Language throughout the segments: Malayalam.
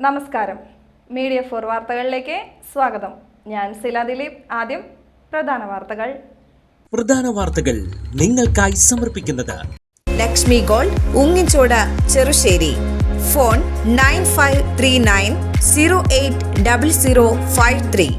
നമസ്കാരം. മീഡിയ 4 വാർത്തകളിലേക്ക് സ്വാഗതം. ഞാൻ സില ദിലീപ്. ആദ്യം പ്രധാന വാർത്തകൾ നിങ്ങൾക്കായി സമർപ്പിക്കുന്നത് ലക്ഷ്മി ഗോൾഡ്, ഉങ്ങിച്ചോട്, ചെറുശ്ശേരി. ഫോൺ 9539080053.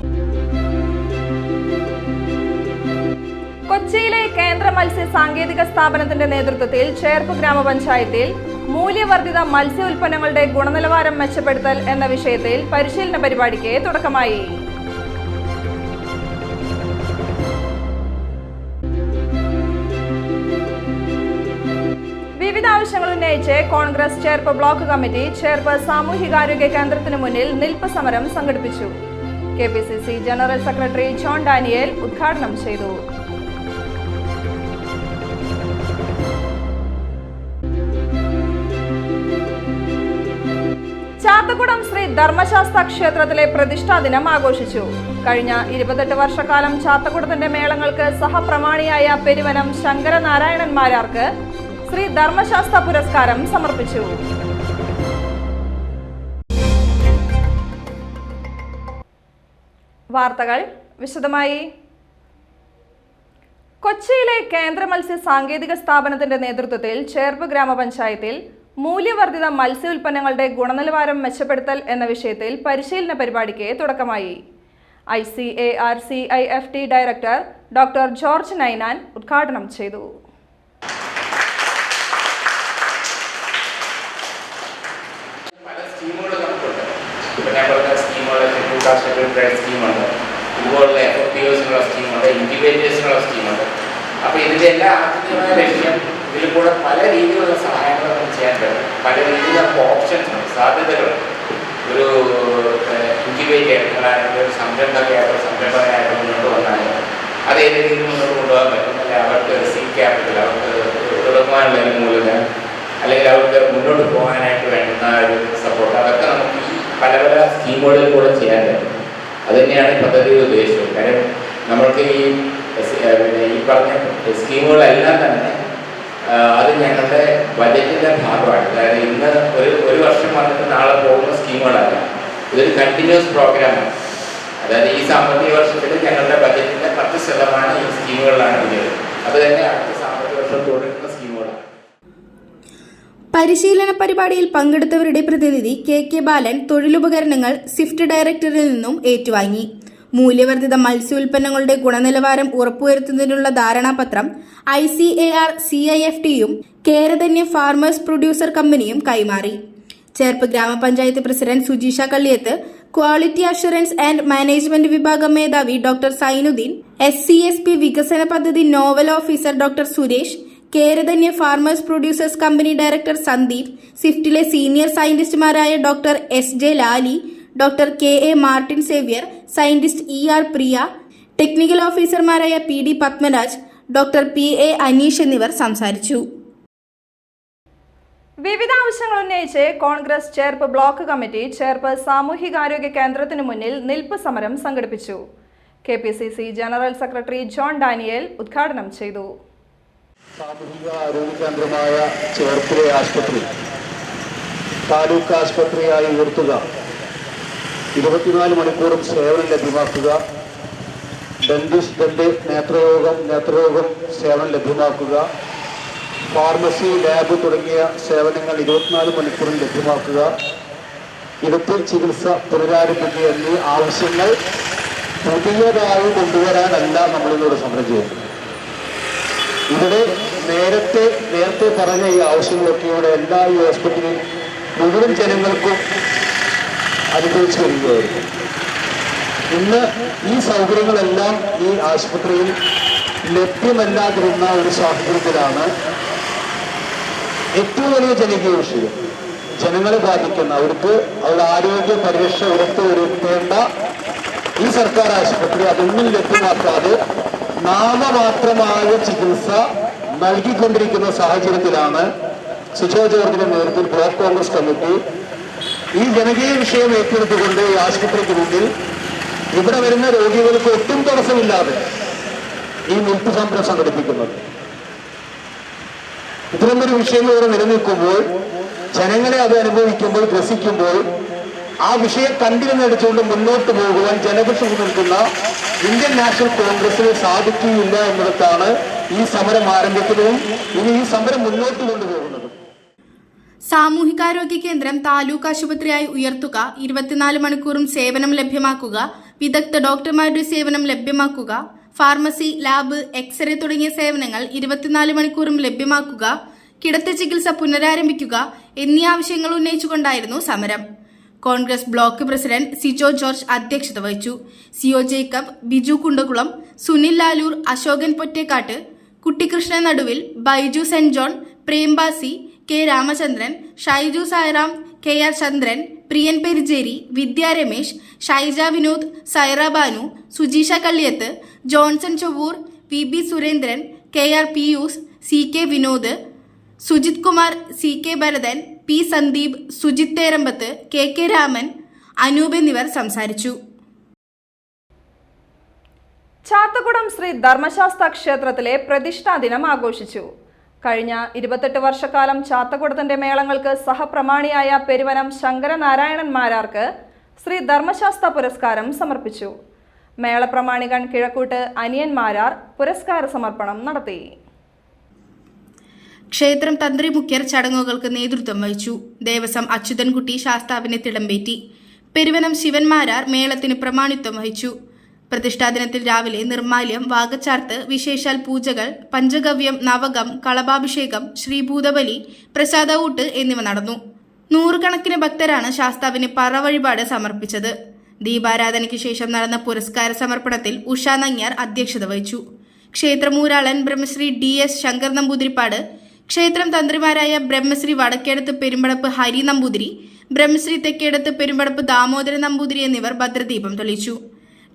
കൊച്ചിയിലെ കേന്ദ്ര മത്സ്യ സാങ്കേതിക സ്ഥാപനത്തിന്റെ നേതൃത്വത്തിൽ ചേർപ്പ് ഗ്രാമപഞ്ചായത്തിൽ മൂല്യവർദ്ധിത മത്സ്യ ഉൽപ്പന്നങ്ങളുടെ ഗുണനിലവാരം മെച്ചപ്പെടുത്തൽ എന്ന വിഷയത്തിൽ പരിശീലന പരിപാടിക്ക് തുടക്കമായി. വിവിധ ആവശ്യങ്ങൾ ഉന്നയിച്ച് Congress Cherpu block committee Cherpu സാമൂഹികാരോഗ്യ കേന്ദ്രത്തിനു മുന്നിൽ നിൽപ്പ് സമരം സംഘടിപ്പിച്ചു. KPCC general secretary John Daniel ഉദ്ഘാടനം ചെയ്തു. ചാത്തക്കുടം ശ്രീ ധർമ്മശാസ്ത്ര ക്ഷേത്രത്തിലെ പ്രതിഷ്ഠാ ദിനം ആഘോഷിച്ചു. കഴിഞ്ഞ 28 വർഷക്കാലം ചാത്തക്കുടത്തിന്റെ മേളങ്ങൾക്ക് സഹപ്രമാണിയായ പെരുവനം ശങ്കരനാരായണൻ മാരാർക്ക് ശ്രീ ധർമ്മശാസ്ത്ര പുരസ്കാരം സമർപ്പിച്ചു. വാർത്തകൾ വിശദമായി. കൊച്ചിയിലെ കേന്ദ്ര മത്സ്യ സാങ്കേതിക സ്ഥാപനത്തിന്റെ നേതൃത്വത്തിൽ ചേർപ്പ് ഗ്രാമപഞ്ചായത്തിൽ മൂല്യവർദ്ധിത മത്സ്യ ഉൽപ്പന്നങ്ങളുടെ ഗുണനിലവാരം മെച്ചപ്പെടുത്തൽ എന്ന വിഷയത്തിൽ പരിശീലന പരിപാടിക്ക് തുടക്കമായി. ICAR-CIFT director doctor George Ninan ഉദ്ഘാടനം ചെയ്തു. അപ്പോൾ ഇതിൻ്റെ എല്ലാ ആത്യന്തികമായ ലക്ഷ്യം ഇതിൽ കൂടെ പല രീതിയിലുള്ള സഹായങ്ങൾ നമുക്ക് ചെയ്യാൻ പറ്റും. പല രീതിയിലുള്ള ഓപ്ഷൻസ് ഉണ്ട്, സാധ്യതകളുണ്ട്. ഒരു ഇൻക്യുബേറ്റ് ആയിട്ടുള്ള ഒരു സംരംഭകനായിട്ട് മുന്നോട്ട് വന്നാൽ അത് ഏത് രീതിയിൽ മുന്നോട്ട് കൊണ്ടുപോകാൻ പറ്റും. അല്ലെങ്കിൽ അവർക്ക് സീഡ് ക്യാപിറ്റൽ, അവർക്ക് തുടങ്ങാനുള്ള ഒരു മൂലധനം, അല്ലെങ്കിൽ അവർക്ക് മുന്നോട്ട് പോകാനായിട്ട് വേണ്ടുന്ന ഒരു സപ്പോർട്ട്, അതൊക്കെ നമുക്ക് ഈ പല പല സ്കീമുകളിൽ കൂടെ ചെയ്യാൻ പറ്റും. അത് തന്നെയാണ് ഈ പദ്ധതിയുടെ ഉദ്ദേശം. കാര്യം നമ്മൾക്ക് ഈ പറഞ്ഞ സ്കീമുകളെല്ലാം തന്നെ അത് ഞങ്ങളുടെ ബജറ്റിൻ്റെ ഭാഗമാണ്. അതായത് ഇന്ന് ഒരു വർഷം വന്നിട്ട് നാളെ പോകുന്ന സ്കീമുകളല്ല, ഇതൊരു കണ്ടിന്യൂസ് പ്രോഗ്രാമാണ്. അതായത് ഈ സാമ്പത്തിക വർഷത്തിൽ ഞങ്ങളുടെ ബജറ്റിൻ്റെ 10% ഈ സ്കീമുകളിലാണ് വിനിയോഗം. അത് തന്നെ അടുത്ത സാമ്പത്തിക വർഷം തുടരുന്ന സ്കീമുകളാണ്. പരിശീലന പരിപാടിയിൽ പങ്കെടുത്തവരുടെ പ്രതിനിധി KK ബാലൻ തൊഴിലുപകരണങ്ങൾ സ്വിഫ്റ്റ് ഡയറക്ടറിൽ നിന്നും ഏറ്റുവാങ്ങി. മൂല്യവർദ്ധിത മത്സ്യോൽപ്പന്നങ്ങളുടെ ഗുണനിലവാരം ഉറപ്പുവരുത്തുന്നതിനുള്ള ധാരണാപത്രം ICAR-CIFTയും കേരധന്യ ഫാർമേഴ്സ് പ്രൊഡ്യൂസർ കമ്പനിയും കൈമാറി. ചേർപ്പ് ഗ്രാമപഞ്ചായത്ത് president Sujeesha Kalliyath, quality assurance and management വിഭാഗം മേധാവി ഡോക്ടർ സൈനുദ്ദീൻ, SCSP വികസന പദ്ധതി nodal officer doctor Suresh, Keradhanya farmers producers company director Sandeep, സ്വിഫ്റ്റിലെ സീനിയർ സയന്റിസ്റ്റുമാരായ doctor SJ Lali, doctor KA Martin Xavier, scientist ER Priya, technical ഓഫീസർമാരായ PD Padmaraj, doctor PA Aneesh എന്നിവർ സംസാരിച്ചു. വിവിധ ആവശ്യങ്ങൾ ഉന്നയിച്ച് Congress Cherpu block committee Cherpu സാമൂഹികാരോഗ്യ കേന്ദ്രത്തിനു മുന്നിൽ നിൽപ്പ് സമരം സംഘടിപ്പിച്ചു. KPCC general secretary John Daniel ഉദ്ഘാടനം ചെയ്തു. സാമൂഹിക ആരോഗ്യ കേന്ദ്രമായ ചേർപ്പിലെ ആശുപത്രി താലൂക്ക് ആശുപത്രിയായി ഉയർത്തുക, 24 മണിക്കൂറും സേവനം ലഭ്യമാക്കുക, ഡെന്റിസ്റ്റ് നേത്രരോഗം സേവനം ലഭ്യമാക്കുക, ഫാർമസി, ലാബ് തുടങ്ങിയ സേവനങ്ങൾ 24 മണിക്കൂറും ലഭ്യമാക്കുക, ഇടത്തിൽ ചികിത്സ പുനരാരംഭിക്കുക എന്നീ ആവശ്യങ്ങൾ പുതിയതായി കൊണ്ടുവരാനല്ല നമ്മളിന്നോട് സമരം ചെയ്യുന്നത്. ഇവിടെ നേരത്തെ പറഞ്ഞ ഈ ആവശ്യങ്ങളൊക്കെ എല്ലാ ഈ ഹോസ്പിറ്റലിൽ മുഴുവൻ ജനങ്ങൾക്കും അനുഭവിച്ചു വരികയായിരുന്നു. ഇന്ന് ഈ സൗകര്യങ്ങളെല്ലാം ഈ ആശുപത്രിയിൽ ലഭ്യമല്ലാതിരുന്ന ഒരു സാഹചര്യത്തിലാണ് ഏറ്റവും വലിയ ജനകീയ വിഷയം, ജനങ്ങളെ ബാധിക്കുന്ന, അവരുടെ ആരോഗ്യ പരിരക്ഷ ഉറപ്പുവരുത്തേണ്ട ഈ സർക്കാർ ആശുപത്രി അതൊന്നും ലഭ്യമാക്കാതെ നാമമാത്രമായ ചികിത്സ നൽകിക്കൊണ്ടിരിക്കുന്ന സാഹചര്യത്തിലാണ് സുജോ ജോർജിന്റെ നേതൃത്വത്തിൽ ബ്ലോക്ക് കോൺഗ്രസ് കമ്മിറ്റി ഈ ജനകീയ വിഷയം ഏറ്റെടുത്തുകൊണ്ട് ഈ ആശുപത്രിക്ക് മുന്നിൽ ഇവിടെ വരുന്ന രോഗികൾക്ക് ഒട്ടും തടസ്സമില്ലാതെ ഈ നിൽപ്പ് സമരം സംഘടിപ്പിക്കുന്നത്. ഇത്തരമൊരു വിഷയങ്ങൾ ഇവിടെ നിലനിൽക്കുമ്പോൾ, ജനങ്ങളെ അത് അനുഭവിക്കുമ്പോൾ, ഗ്രസിക്കുമ്പോൾ ആ വിഷയം കണ്ടിരുന്നടിച്ചുകൊണ്ട് മുന്നോട്ട് പോകുവാൻ ജനപക്ഷത്ത് നിൽക്കുന്ന ഇന്ത്യൻ നാഷണൽ കോൺഗ്രസിന് സാധിക്കുകയില്ല എന്നിടത്താണ് ഈ സമരം ആരംഭിക്കുന്നതും ഇനി ഈ സമരം മുന്നോട്ട് കൊണ്ടുപോകുന്നതും. സാമൂഹികാരോഗ്യ കേന്ദ്രം താലൂക്ക് ആശുപത്രിയായി ഉയർത്തുക, 24 മണിക്കൂറും സേവനം ലഭ്യമാക്കുക, വിദഗ്ധ ഡോക്ടർമാരുടെ സേവനം ലഭ്യമാക്കുക, ഫാർമസി, ലാബ്, എക്സ്റേ തുടങ്ങിയ സേവനങ്ങൾ 24 മണിക്കൂറും ലഭ്യമാക്കുക, കിടത്തി ചികിത്സ പുനരാരംഭിക്കുക എന്നീ ആവശ്യങ്ങൾ ഉന്നയിച്ചുകൊണ്ടായിരുന്നു സമരം. Congress block president Sijo George അധ്യക്ഷത വഹിച്ചു. CO Jacob, Biju Kundakulam, Sunil Laloor, Ashokan Pottekkatt, Kuttikrishnan Naduvil, Baiju saint John, Prembasi, K Ramachandran, Shaiju Sairam, K R Chandran, Priyan Perijeri, Vidya Ramesh, Shaija Vinod, Saira Banu, Sujeesha Kalliyath, Johnson Chowwur, V B Surendran, K R Pius, C K Vinod, Sujith Kumar, C K Bharathan, P Sandeep, Sujith Therambath, K K Raman, Anoop എന്നിവർ സംസാരിച്ചു. ചാത്തകുളം ശ്രീ ധർമ്മശാസ്ത്ര ക്ഷേത്രത്തിലെ പ്രതിഷ്ഠാ ദിനം ആഘോഷിച്ചു. കഴിഞ്ഞ 28 വർഷക്കാലം ചാത്തകുളത്തിന്റെ മേളങ്ങൾക്ക് സഹപ്രമാണിയായ പെരുവനം ശങ്കരനാരായണൻ മാരാർക്ക് ശ്രീ ധർമ്മശാസ്ത്ര പുരസ്കാരം സമർപ്പിച്ചു. മേളപ്രമാണികൻ കിഴക്കൂട്ട് അനിയൻ മാരാർ പുരസ്കാര സമർപ്പണം നടത്തി. ക്ഷേത്രം തന്ത്രി മുഖ്യർ ചടങ്ങുകൾക്ക് നേതൃത്വം വഹിച്ചു. ദേവസ്വം അച്യുതൻകുട്ടി ശാസ്താവിനെ തിടമ്പേറ്റി. പെരുവനം ശിവന്മാരാർ മേളത്തിന് പ്രമാണിത്വം വഹിച്ചു. പ്രതിഷ്ഠാദിനത്തിൽ രാവിലെ നിർമ്മാല്യം, വാകച്ചാർത്ത്, വിശേഷാൽ പൂജകൾ, പഞ്ചഗവ്യം, നവകം, കളഭാഭിഷേകം, ശ്രീഭൂതബലി, പ്രസാദഊട്ട് എന്നിവ നടന്നു. 100 കണക്കിന് ഭക്തരാണ് ശാസ്താവിന് പറ വഴിപാട് സമർപ്പിച്ചത്. ദീപാരാധനയ്ക്ക് ശേഷം നടന്ന പുരസ്കാര സമർപ്പണത്തിൽ ഉഷ നങ്ങ്യാർ അധ്യക്ഷത വഹിച്ചു. ക്ഷേത്രമൂരാളൻ ബ്രഹ്മശ്രീ DS ശങ്കർ നമ്പൂതിരിപ്പാട്, ക്ഷേത്രം തന്ത്രിമാരായ ബ്രഹ്മശ്രീ വടക്കേടത്ത് പെരുമ്പടപ്പ് ഹരി നമ്പൂതിരി, ബ്രഹ്മശ്രീ തെക്കേടത്ത് പെരുമ്പടപ്പ് ദാമോദര നമ്പൂതിരി എന്നിവർ ഭദ്രദീപം തെളിയിച്ചു.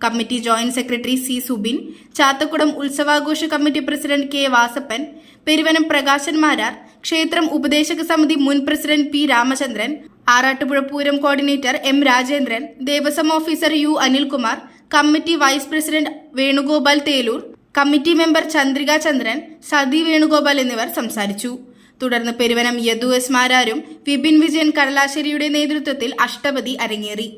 Committee joint secretary C Subin, Chathakulam ഉത്സവാഘോഷ committee president K Vasappan, Peruvanam Prakashan Marar, ക്ഷേത്രം ഉപദേശക സമിതി മുൻ president P Ramachandran, Arattupuzha Pooram coordinator M Rajendran, Devaswom officer U Anilkumar, committee vice president Venugopal Thelur, committee member Chandrika Chandran, Sathi Venugopal എന്നിവർ സംസാരിച്ചു. തുടർന്ന് പെരുവനം യദു എസ് മാരാരും വിപിൻ വിജയൻ കടലാശ്ശേരിയുടെ നേതൃത്വത്തിൽ അഷ്ടപതി അരങ്ങേറി.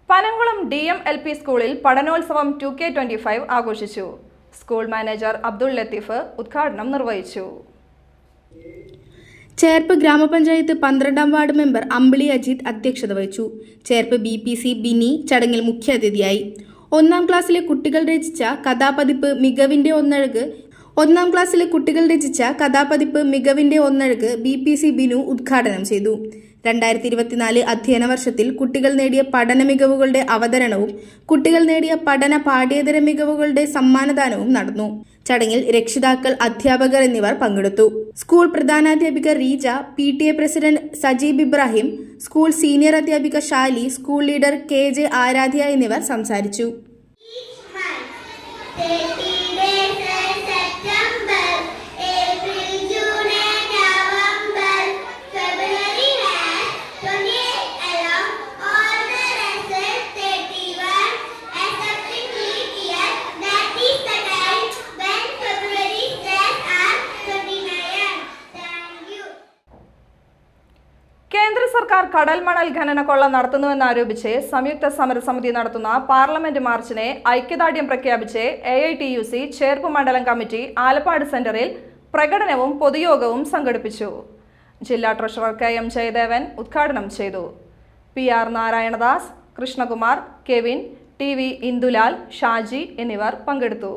പനംകുളം DM LP സ്കൂളിൽ പഠനോത്സവം 2K25 ആഘോഷിച്ചു. സ്കൂൾ മാനേജർ അബ്ദുൾ ലത്തീഫ് ഉദ്ഘാടനം നിർവഹിച്ചു. ചേർപ്പ് ഗ്രാമപഞ്ചായത്ത് 12ാം വാർഡ് മെമ്പർ അമ്പിളി അജിത് അധ്യക്ഷത വഹിച്ചു. ചേർപ്പ് BPC ബിനി ചടങ്ങിൽ മുഖ്യാതിഥിയായി. 1ാം ക്ലാസ്സിലെ കുട്ടികൾ രചിച്ച കഥാപതിപ്പ് മികവിന്റെ ഒന്നഴക് BPC ബിനു ഉദ്ഘാടനം ചെയ്തു. 2024 അധ്യയന വർഷത്തിൽ കുട്ടികൾ നേടിയ പഠന മികവുകളുടെ അവതരണവും കുട്ടികൾ നേടിയ പഠന പാഠ്യേതര മികവുകളുടെ സമ്മാനദാനവും നടന്നു. ചടങ്ങിൽ രക്ഷിതാക്കൾ, അധ്യാപകർ എന്നിവർ പങ്കെടുത്തു. സ്കൂൾ പ്രധാനാധ്യാപിക Reeja, PTA president Sajeeb Ibrahim, school senior അധ്യാപിക Shali, school leader KJ Aradhya എന്നിവർ സംസാരിച്ചു. കേന്ദ്ര സർക്കാർ കടൽ മണൽ ഖനന കൊള്ള നടത്തുന്നുവെന്നാരോപിച്ച് സംയുക്ത സമരസമിതി നടത്തുന്ന പാർലമെന്റ് മാർച്ചിനെ ഐക്യദാർഢ്യം പ്രഖ്യാപിച്ച് AITUC ചേർപ്പ് മണ്ഡലം കമ്മിറ്റി ആലപ്പാട് സെന്ററിൽ പ്രകടനവും പൊതുയോഗവും സംഘടിപ്പിച്ചു. ജില്ലാ ട്രഷറർ KM ജയദേവൻ ഉദ്ഘാടനം ചെയ്തു. PR Narayanadas, Krishnakumar, Kevin, TV Indulal, Shaji എന്നിവർ പങ്കെടുത്തു.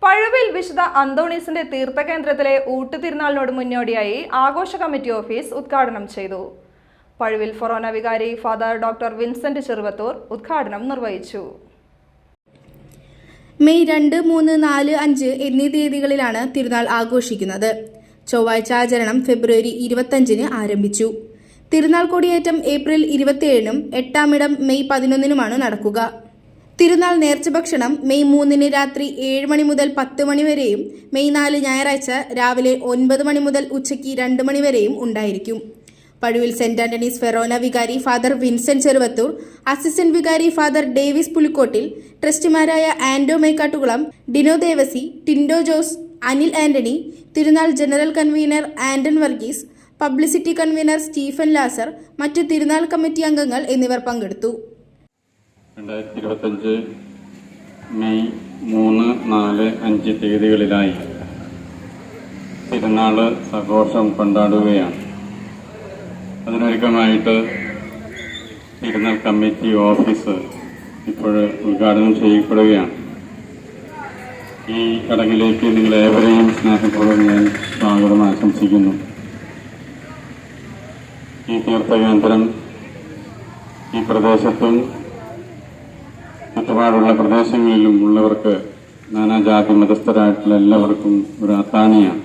പഴുവിൽ വിശുദ്ധ അന്തോണീസിന്റെ തീർത്ഥകേന്ദ്രത്തിലെ ഊട്ടുതിരുനാളിനോട് മുന്നോടിയായി ആഘോഷ കമ്മിറ്റി ഓഫീസ് ഉദ്ഘാടനം ചെയ്തു. പഴുവിൽ ഫൊറോന വികാരി ഫാദർ ഡോക്ടർ വിൻസെന്റ് ചെറുവത്തൂർ ഉദ്ഘാടനം നിർവഹിച്ചു. മെയ് 2, 3, 4, 5 എന്നീ തീയതികളിലാണ് തിരുനാൾ ആഘോഷിക്കുന്നത്. ചൊവ്വാഴ്ച ആചരണം ഫെബ്രുവരി 25 ആരംഭിച്ചു. തിരുനാൾ കൊടിയേറ്റം ഏപ്രിൽ 27 8ാം ഇടം മെയ് 11 നടക്കുക. തിരുനാൾ നേർച്ച ഭക്ഷണം മെയ് 3 രാത്രി 7 മണി മുതൽ 10 മണി വരെയും മെയ് 4 ഞായറാഴ്ച രാവിലെ 9 മണി മുതൽ ഉച്ചയ്ക്ക് 2 മണി വരെയും ഉണ്ടായിരിക്കും. പഴുവിൽ സെന്റ് ആന്റണീസ് ഫെറോന വികാരി ഫാദർ വിൻസെന്റ് ചെറുവത്തൂർ, അസിസ്റ്റന്റ് വികാരി ഫാദർ ഡേവിസ് പുലിക്കോട്ടിൽ, ട്രസ്റ്റിമാരായ ആൻഡോ മേക്കാട്ടുകുളം, ഡിനോ ദേവസി, ടിൻഡോ ജോസ്, അനിൽ ആന്റണി, തിരുനാൾ general convener Anton Varghese, publicity convener Stephen Lazar, മറ്റ് തിരുനാൾ കമ്മിറ്റി അംഗങ്ങൾ എന്നിവർ പങ്കെടുത്തു. 2025 മെയ് 3, 4, 5 തീയതികളിലായി തിരുനാൾ ആഘോഷം കൊണ്ടാടുകയാണ്. അതിനൊരുക്കമായിട്ട് തിരുനാൾ കമ്മിറ്റി ഓഫീസ് ഇപ്പോൾ ഉദ്ഘാടനം ചെയ്യപ്പെടുകയാണ്. ഈ ചടങ്ങിലേക്ക് നിങ്ങളേവരെയും സ്നേഹപൂർവ്വം ഞാൻ സ്വാഗതം ആശംസിക്കുന്നു. ഈ തീർത്ഥകേന്ദ്രം ഈ പ്രദേശത്തും ചുറ്റുപാടുള്ള പ്രദേശങ്ങളിലും ഉള്ളവർക്ക്, നാനാജാതി മതസ്ഥരായിട്ടുള്ള എല്ലാവർക്കും ഒരു അത്താണിയാണ്.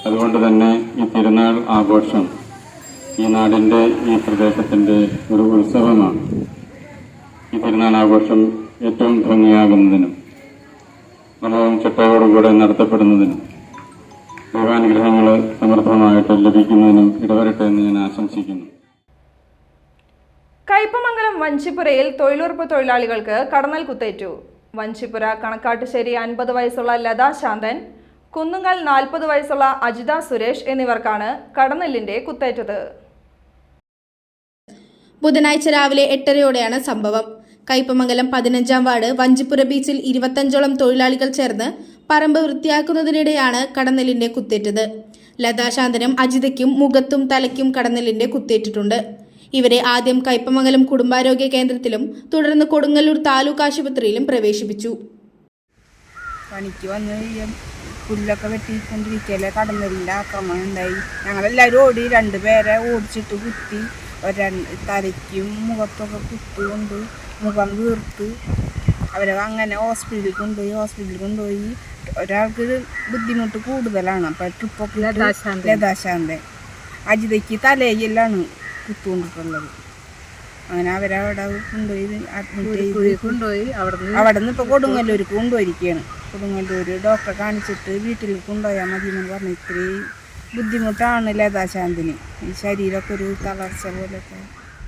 അതുകൊണ്ട് തന്നെ ഈ തിരുനാൾ ആഘോഷം ഈ നാടിൻ്റെ, ഈ പ്രദേശത്തിൻ്റെ ഒരു ഉത്സവമാണ്. ഈ തിരുനാൾ ആഘോഷം ഏറ്റവും ഭംഗിയാകുന്നതിനും ക്രമവും ചിട്ടയോടുകൂടെ നടത്തപ്പെടുന്നതിനും ദൈവാനുഗ്രഹങ്ങൾ സമൃദ്ധമായിട്ട് ലഭിക്കുന്നതിനും ഇടവരട്ടെ എന്ന് ഞാൻ ആശംസിക്കുന്നു. കയ്പമംഗലം വഞ്ചിപ്പുരയിൽ തൊഴിലുറപ്പ് തൊഴിലാളികൾക്ക് കടന്നൽ കുത്തേറ്റു. വഞ്ചിപ്പുര കണക്കാട്ടുശ്ശേരി 50 വയസ്സുള്ള ലതാ ശാന്തൻ, കുന്നുങ്ങൽ 40 വയസ്സുള്ള അജിത സുരേഷ് എന്നിവർക്കാണ് കടന്നലിന്റെ കുത്തേറ്റത്. ബുധനാഴ്ച രാവിലെ 8:30യോടെയാണ് സംഭവം. കയ്പമംഗലം 15-ാം വാർഡ് വഞ്ചിപ്പുര ബീച്ചിൽ 25ഓളം തൊഴിലാളികൾ ചേർന്ന് പറമ്പ് വൃത്തിയാക്കുന്നതിനിടെയാണ് കടന്നലിന്റെ കുത്തേറ്റത്. ലതാശാന്തനും അജിതയ്ക്കും മുഖത്തും തലയ്ക്കും കടന്നലിന്റെ കുത്തേറ്റിട്ടുണ്ട്. ഇവരെ ആദ്യം കയ്പമംഗലം കുടുംബാരോഗ്യ കേന്ദ്രത്തിലും തുടർന്ന് കൊടുങ്ങല്ലൂർ താലൂക്ക് ആശുപത്രിയിലും പ്രവേശിപ്പിച്ചു. പണിക്ക് വന്ന് പുല്ലൊക്കെ വെട്ടിക്കൊണ്ടിരിക്കലെ കടന്നലിൻ്റെ ആക്രമണം ഉണ്ടായി. ഞങ്ങളെല്ലാവരും ഓടി, 2 പേരെ ഓടിച്ചിട്ട് കുത്തി, തലയ്ക്കും മുഖത്തൊക്കെ കുത്തുകൊണ്ട് മുഖം വീർത്ത് അവരെ അങ്ങനെ ഹോസ്പിറ്റലിൽ കൊണ്ടുപോയി. ഒരാൾക്ക് ബുദ്ധിമുട്ട് കൂടുതലാണ്. അപ്പം ട്രിപ്പൊക്കെ ലതാശാന്തൻ, അജിതയ്ക്ക് തലയിലാണ് കുത്തുകൊണ്ടിട്ടുള്ളത്. അങ്ങനെ അവരവിടെ കൊണ്ടുപോയി അഡ്മിറ്റ് അവിടെ നിന്ന് ഇപ്പോൾ കൊടുങ്ങല്ലൂർക്ക് കൊണ്ടുപോയിരിക്കുകയാണ്. കൊടുങ്ങല്ലൂർ ഡോക്ടറെ കാണിച്ചിട്ട് വീട്ടിൽ കൊണ്ടുപോയാൽ മതി എന്ന് പറഞ്ഞ് ഇത്രയും ബുദ്ധിമുട്ടാണ് ലതാശാന്തിന്. ഈ ശരീരമൊക്കെ ഒരു തളർച്ച പോലെയൊക്കെ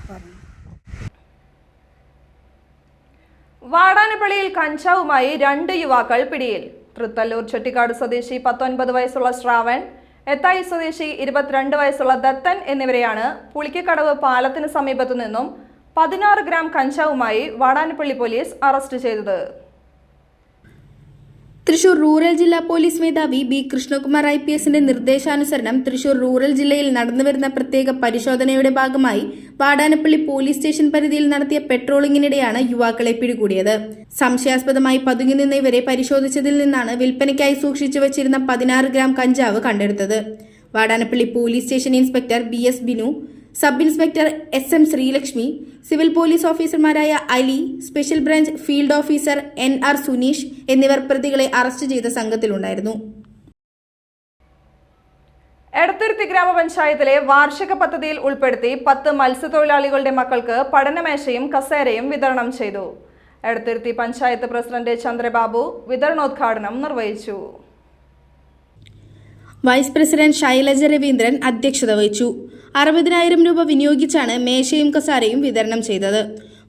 പറഞ്ഞു. വാടാനപ്പള്ളിയിൽ കഞ്ചാവുമായി 2 യുവാക്കൾ പിടിയിൽ. തൃത്തല്ലൂർ ചെട്ടിക്കാട് സ്വദേശി 19 വയസ്സുള്ള ശ്രാവൺ, എത്തായി സ്വദേശി 22 വയസ്സുള്ള ദത്തൻ എന്നിവരെയാണ് പുളിക്കക്കടവ് പാലത്തിന് സമീപത്തു നിന്നും 16 ഗ്രാം കഞ്ചാവുമായി വാടാനപ്പള്ളി പോലീസ് അറസ്റ്റ് ചെയ്തത്. തൃശൂർ റൂറൽ ജില്ലാ പോലീസ് മേധാവി ബി കൃഷ്ണകുമാർ IPSന്റെ നിർദ്ദേശാനുസരണം തൃശൂർ റൂറൽ ജില്ലയിൽ നടന്നുവരുന്ന പ്രത്യേക പരിശോധനയുടെ ഭാഗമായി വാടാനപ്പള്ളി പോലീസ് സ്റ്റേഷൻ പരിധിയിൽ നടത്തിയ പെട്രോളിംഗിനിടെയാണ് യുവാക്കളെ പിടികൂടിയത്. സംശയാസ്പദമായി പതുങ്ങി നിന്ന ഇവരെ പരിശോധിച്ചതിൽ നിന്നാണ് വിൽപ്പനയ്ക്കായി സൂക്ഷിച്ചു വച്ചിരുന്ന 16 ഗ്രാം കഞ്ചാവ് കണ്ടെടുത്തത്. Vadanappally police station inspector BS Binu, sub inspector SM Sreelakshmi, civil police ഓഫീസർമാരായ Ali, special branch field officer NR Suneesh എന്നിവർ പ്രതികളെ അറസ്റ്റ് ചെയ്ത സംഘത്തിലുണ്ടായിരുന്നു. എടത്തുരുത്തി ഗ്രാമപഞ്ചായത്തിലെ വാർഷിക പദ്ധതിയിൽ ഉൾപ്പെടുത്തി 10 മത്സ്യത്തൊഴിലാളികളുടെ മക്കൾക്ക് പഠനമേശയും കസേരയും വിതരണം ചെയ്തു. എടത്തുരുത്തി പഞ്ചായത്ത് പ്രസിഡന്റ് ചന്ദ്രബാബു വിതരണോദ്ഘാടനം നിർവഹിച്ചു. വൈസ് പ്രസിഡന്റ് ശൈലജ രവീന്ദ്രൻ അധ്യക്ഷത വഹിച്ചു. 60,000 രൂപ വിനിയോഗിച്ചാണ് മേശയും കസാരയും വിതരണം ചെയ്തത്.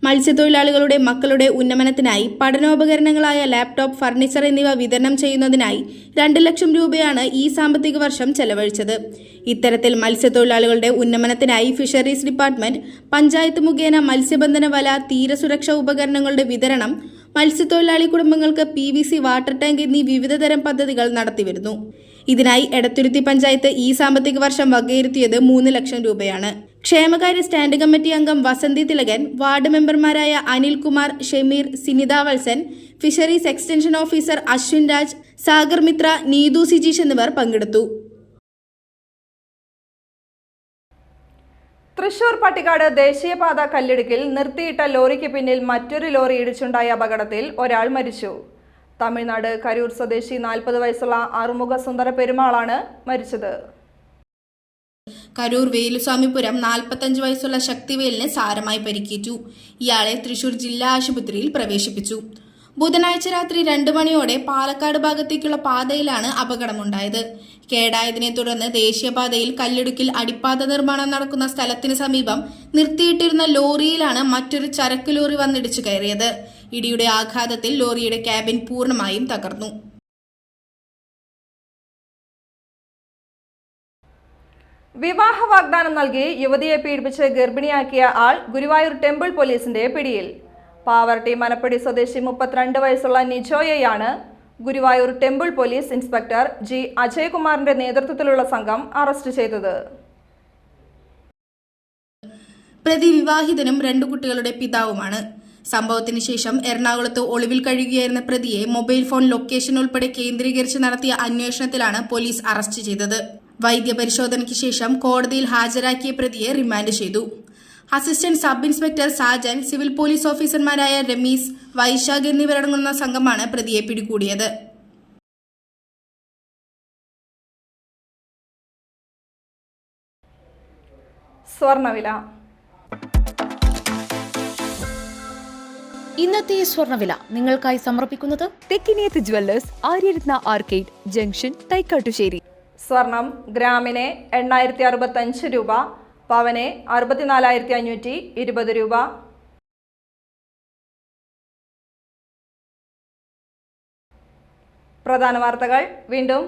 മത്സ്യത്തൊഴിലാളികളുടെ മക്കളുടെ ഉന്നമനത്തിനായി പഠനോപകരണങ്ങളായ ലാപ്ടോപ്പ്, ഫർണിച്ചർ എന്നിവ വിതരണം ചെയ്യുന്നതിനായി 2 ലക്ഷം രൂപയാണ് ഈ സാമ്പത്തിക വർഷം ചെലവഴിച്ചത്. ഇത്തരത്തിൽ മത്സ്യത്തൊഴിലാളികളുടെ ഉന്നമനത്തിനായി ഫിഷറീസ് ഡിപ്പാർട്ട്മെന്റ്, പഞ്ചായത്ത് മുഖേന മത്സ്യബന്ധന വല, തീരസുരക്ഷാ ഉപകരണങ്ങളുടെ വിതരണം, മത്സ്യത്തൊഴിലാളി കുടുംബങ്ങൾക്ക് PVC വാട്ടർ ടാങ്ക് എന്നീ വിവിധതരം പദ്ധതികൾ നടത്തിവരുന്നു. ഇതിനായി എടത്തുരുത്തി പഞ്ചായത്ത് ഈ സാമ്പത്തിക വർഷം വകയിരുത്തിയത് 3 ലക്ഷം രൂപയാണ്. ക്ഷേമകാര്യ സ്റ്റാൻഡ് കമ്മിറ്റി അംഗം വസന്തി തിലകൻ, വാർഡ് മെമ്പർമാരായ Anilkumar, Shameer, Sinitha Valsan, fisheries extension officer Ashwin Raj, Sagar Mitra, Neethu Sijeesh എന്നിവർ പങ്കെടുത്തു. തൃശൂർ പട്ടിക്കാട് ദേശീയപാത കല്ലിടുക്കിൽ നിർത്തിയിട്ട ലോറിക്ക് പിന്നിൽ മറ്റൊരു ലോറി ഇടിച്ചുണ്ടായ അപകടത്തിൽ ഒരാൾ മരിച്ചു. തമിഴ്നാട് കരൂർ സ്വദേശി 40 വയസ്സുള്ള അറുമുഖ സുന്ദര പെരുമാളാണ് മരിച്ചത്. കരൂർ വേലുസ്വാമിപുരം 45 വയസ്സുള്ള ശക്തിവേലിന് സാരമായി പരിക്കേറ്റു. ഇയാളെ തൃശൂർ ജില്ലാ ആശുപത്രിയിൽ പ്രവേശിപ്പിച്ചു. ബുധനാഴ്ച രാത്രി 2 മണിയോടെ പാലക്കാട് ഭാഗത്തേക്കുള്ള പാതയിലാണ് അപകടമുണ്ടായത്. കേടായതിനെ തുടർന്ന് ദേശീയപാതയിൽ കല്ലിടുക്കിൽ അടിപ്പാത നിർമ്മാണം നടക്കുന്ന സ്ഥലത്തിന് സമീപം നിർത്തിയിട്ടിരുന്ന ലോറിയിലാണ് മറ്റൊരു ചരക്ക് ലോറി വന്നിടിച്ചു കയറിയത്. ഇടിയുടെ ആഘാതത്തിൽ ലോറിയുടെ ക്യാബിൻ പൂർണ്ണമായും തകർന്നു. വിവാഹ വാഗ്ദാനം നൽകി യുവതിയെ പീഡിപ്പിച്ച് ഗർഭിണിയാക്കിയ ആൾ ഗുരുവായൂർ ടെമ്പിൾ പോലീസിന്റെ പിടിയിൽ. പാവർട്ടി മനപ്പടി സ്വദേശി 32 വയസ്സുള്ള നിജോയെയാണ് Guruvayur temple police inspector G അജയ്കുമാറിന്റെ നേതൃത്വത്തിലുള്ള സംഘം അറസ്റ്റ് ചെയ്തത്. പ്രതി വിവാഹിതനും 2 കുട്ടികളുടെ പിതാവുമാണ്. സംഭവത്തിന് ശേഷം എറണാകുളത്ത് ഒളിവിൽ കഴിയുകയായിരുന്ന പ്രതിയെ മൊബൈൽ ഫോൺ ലൊക്കേഷൻ ഉൾപ്പെടെ കേന്ദ്രീകരിച്ച് നടത്തിയ അന്വേഷണത്തിലാണ് പോലീസ് അറസ്റ്റ് ചെയ്തത്. വൈദ്യപരിശോധനയ്ക്ക് ശേഷം കോടതിയിൽ ഹാജരാക്കിയ പ്രതിയെ റിമാൻഡ് ചെയ്തു. Assistant sub inspector Sajan, civil police ഓഫീസർമാരായ രമീസ്, വൈശാഖ് എന്നിവരടങ്ങുന്ന സംഘമാണ് പ്രതിയെ പിടികൂടിയത്. സ്വർണ്ണവില. ഇന്നത്തെ സ്വർണ്ണവില നിങ്ങൾക്കായി സമർപ്പിക്കുന്നത് Thekkiniyath jewellers, Aryaratna arcade junction, Thaikattussery. സ്വർണം ഗ്രാമിന് 8065 രൂപ, പവന് 64,520 രൂപ. പ്രധാന വാർത്തകൾ വീണ്ടും.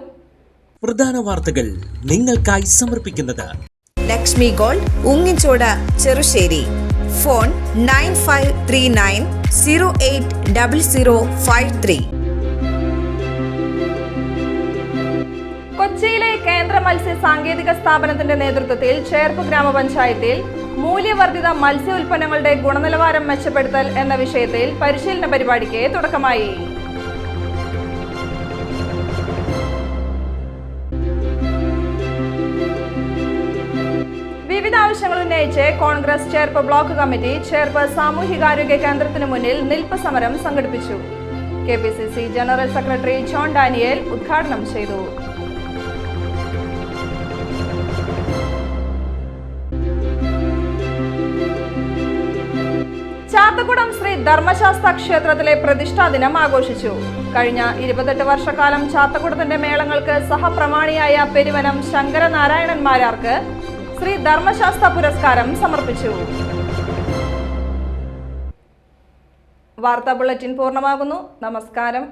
പ്രധാന വാർത്തകൾ നിങ്ങൾക്കായി സമർപ്പിക്കുന്നത് ലക്ഷ്മി ഗോൾഡ്, ഉങ്ങിച്ചോട്, ചെറുശ്ശേരി. ഫോൺ 9539080053. കൊച്ചിയിലെ കേന്ദ്ര മത്സ്യ സാങ്കേതിക സ്ഥാപനത്തിന്റെ നേതൃത്വത്തിൽ ചേർപ്പ് ഗ്രാമപഞ്ചായത്തിൽ മൂല്യവർദ്ധിത മത്സ്യ ഉൽപ്പന്നങ്ങളുടെ ഗുണനിലവാരം മെച്ചപ്പെടുത്തൽ എന്ന വിഷയത്തിൽ പരിശീലന പരിപാടിക്ക് തുടക്കമായി. വിവിധ ആവശ്യങ്ങൾ ഉന്നയിച്ച് Congress Cherpu block committee Cherpu സാമൂഹികാരോഗ്യ കേന്ദ്രത്തിനു മുന്നിൽ നിൽപ്പ് സമരം സംഘടിപ്പിച്ചു. KPCC general secretary John Daniel ഉദ്ഘാടനം ചെയ്തു. ചാത്തക്കുടം ശ്രീ ധർമ്മശാസ്ത്ര ക്ഷേത്രത്തിലെ പ്രതിഷ്ഠാ ദിനം ആഘോഷിച്ചു. കഴിഞ്ഞ 28 വർഷക്കാലം ചാത്തക്കുടത്തിന്റെ മേളങ്ങൾക്ക് സഹപ്രമാണിയായ പെരുവനം ശങ്കരനാരായണൻ മാരാർക്ക് ശ്രീ ധർമ്മശാസ്ത്ര പുരസ്കാരം സമർപ്പിച്ചു. വാർത്താ ബുള്ളറ്റിൻ പൂർണ്ണമാകുന്നു. നമസ്കാരം.